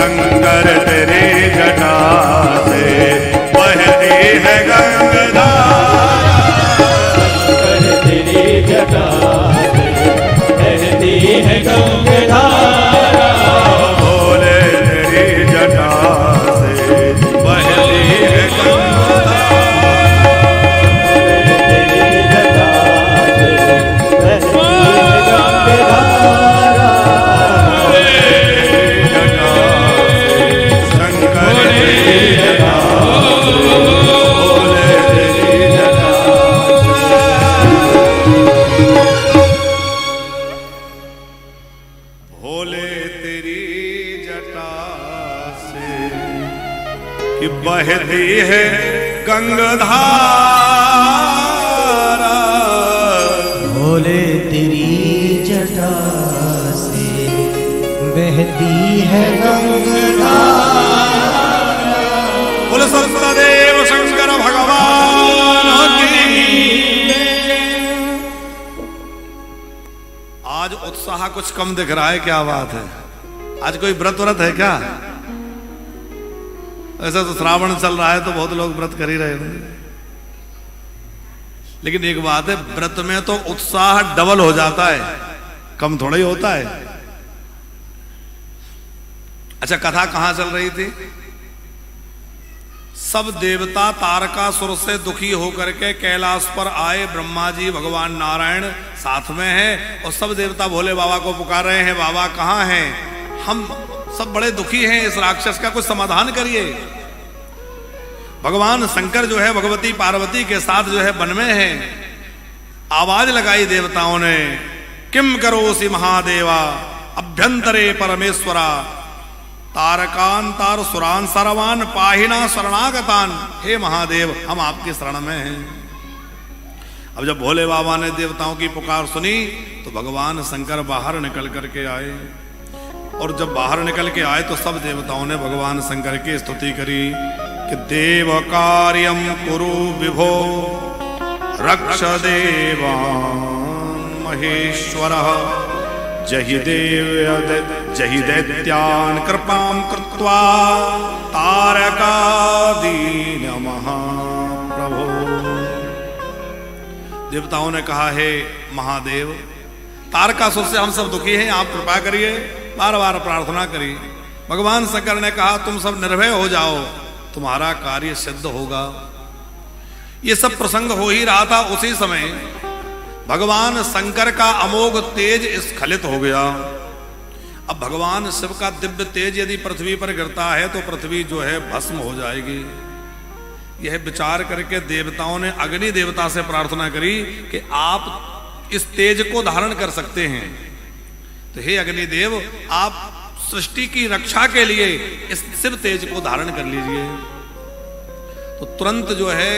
शंकर तेरी जटा से बहती है गंगाधारा, शंकर तेरी जटा से बहती है गंगाधारा, भोले तेरी जटा से बहती है गंगाधारा, तेरी जटा से बहती है गंगाधारा, शंकर तेरी जटा से, भोले तेरी जटा भोले तेरी जटा से कि बहती है गंगाधारा, भोले तेरी जटा से बहती है गंगाधारा, बोले सत्यदेव शंकर भगवान की। आज उत्साह कुछ कम दिख रहा है, क्या बात है? आज कोई व्रत है क्या? ऐसा तो श्रावण चल रहा है तो बहुत लोग व्रत कर ही रहे होंगे, लेकिन एक बात है, व्रत में तो उत्साह डबल हो जाता है, कम थोड़ा ही होता है। अच्छा, कथा कहां चल रही थी? सब देवता तारकासुर से दुखी होकर के कैलाश पर आए, ब्रह्मा जी भगवान नारायण साथ में हैं और सब देवता भोले बाबा को पुकार रहे हैं, बाबा कहां हैं? हम सब बड़े दुखी हैं, इस राक्षस का कुछ समाधान करिए। भगवान शंकर जो है भगवती पार्वती के साथ जो है वन में है। आवाज लगाई देवताओं ने, किम करोसि महादेवा अभ्यंतरे परमेश्वरा, तारकांतार सुरान सर्वान पाहिना शरणागतान। हे महादेव, हम आपकी शरण में हैं। अब जब भोले बाबा ने देवताओं की पुकार सुनी तो भगवान शंकर बाहर निकल करके आए, और जब बाहर निकल के आए तो सब देवताओं ने भगवान शंकर की स्तुति करी कि देव कार्यम कुरु विभो रक्ष देवान महेश्वर, जहि दैत्यान कृपां कृत्वा तारकादीन महाप्रभो। देवताओं ने कहा, हे महादेव, तारकासुर से हम सब दुखी हैं, आप कृपा करिए। बार बार प्रार्थना करी। भगवान शंकर ने कहा, तुम सब निर्भय हो जाओ, तुम्हारा कार्य सिद्ध होगा। ये सब प्रसंग हो ही रहा था, उसी समय भगवान शंकर का अमोघ तेज स्खलित हो गया। अब भगवान शिव का दिव्य तेज यदि पृथ्वी पर गिरता है तो पृथ्वी जो है भस्म हो जाएगी। यह विचार करके देवताओं ने अग्नि देवता से प्रार्थना करी कि आप इस तेज को धारण कर सकते हैं, तो हे अग्निदेव, आप सृष्टि की रक्षा के लिए इस शिव तेज को धारण कर लीजिए। तो तुरंत जो है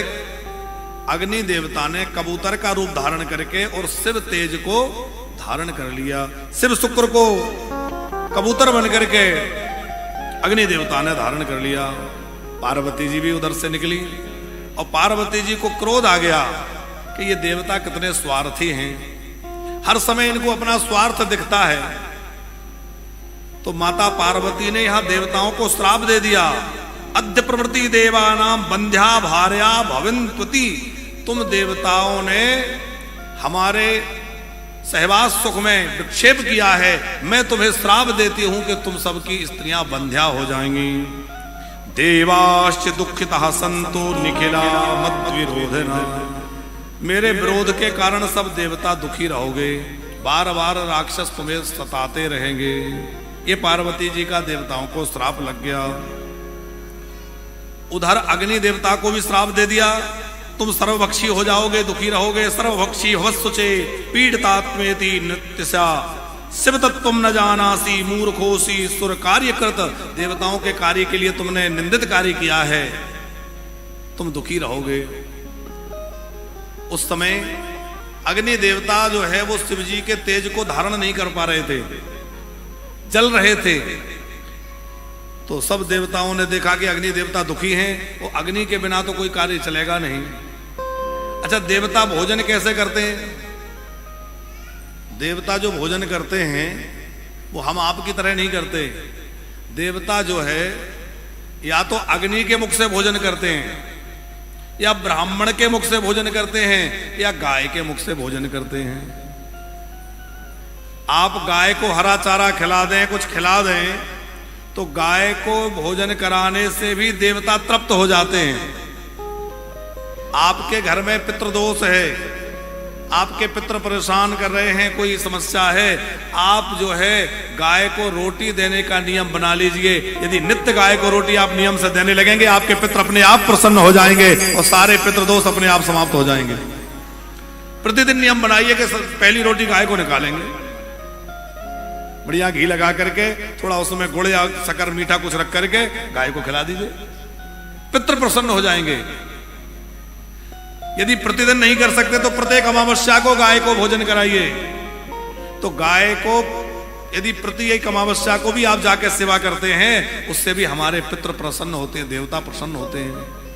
अग्नि देवता ने कबूतर का रूप धारण करके और शिव तेज को धारण कर लिया। शिव शुक्र को कबूतर बन करके अग्नि देवता ने धारण कर लिया। पार्वती जी भी उधर से निकली और पार्वती जी को क्रोध आ गया कि ये देवता कितने स्वार्थी हैं, हर समय इनको अपना स्वार्थ दिखता है। तो माता पार्वती ने यहां देवताओं को श्राप दे दिया, अद्य प्रवृत्ति देवानाम बंध्या भार्या भविन्त्वति। तुम देवताओं ने हमारे सहवास सुख में विक्षेप किया है, मैं तुम्हें श्राप देती हूं कि तुम सबकी स्त्रियां बंध्या हो जाएंगी। देवाश्च दुखितः सन्तु निखिला मद विरोधना। मेरे विरोध के कारण सब देवता दुखी रहोगे, बार बार राक्षस तुम्हें सताते रहेंगे। ये पार्वती जी का देवताओं को श्राप लग गया। उधर अग्नि देवता को भी श्राप दे दिया, तुम सर्वभक्षी हो जाओगे, दुखी रहोगे। सर्वभक्षी भवस्सुचे पीड़ितात्मेति नृत्यसा शिव तत्त्वं न जानासी मूर्खोसी सुर कार्यकृत। देवताओं के कार्य के लिए तुमने निंदित कार्य किया है, तुम दुखी रहोगे। उस समय अग्नि देवता जो है वो शिव जी के तेज को धारण नहीं कर पा रहे थे, जल रहे थे। तो सब देवताओं ने देखा कि अग्नि देवता दुखी हैं, वो अग्नि के बिना तो कोई कार्य चलेगा नहीं। अच्छा, देवता भोजन कैसे करते हैं? देवता जो भोजन करते हैं वो हम आपकी तरह नहीं करते। देवता जो है या तो अग्नि के मुख से भोजन करते हैं, या ब्राह्मण के मुख से भोजन करते हैं, या गाय के मुख से भोजन करते हैं। आप गाय को हरा चारा खिला दें, कुछ खिला दें, तो गाय को भोजन कराने से भी देवता तृप्त हो जाते हैं। आपके घर में पितृदोष है, आपके पितृ परेशान कर रहे हैं, कोई समस्या है, आप जो है गाय को रोटी देने का नियम बना लीजिए। यदि नित्य गाय को रोटी आप नियम से देने लगेंगे, आपके पितृ अपने आप प्रसन्न हो जाएंगे और सारे पितृदोष अपने आप समाप्त हो जाएंगे। प्रतिदिन नियम बनाइए कि पहली रोटी गाय को निकालेंगे, बढ़िया घी लगा करके, थोड़ा उसमें गुड़ या शक्कर मीठा कुछ रख करके गाय को खिला दीजिए, पितृ प्रसन्न हो जाएंगे। यदि प्रतिदिन नहीं कर सकते तो प्रत्येक अमावस्या को गाय को भोजन कराइए। तो गाय को यदि प्रति एक अमावस्या को भी आप जाके सेवा करते हैं, उससे भी हमारे पितृ प्रसन्न होते हैं, देवता प्रसन्न होते हैं।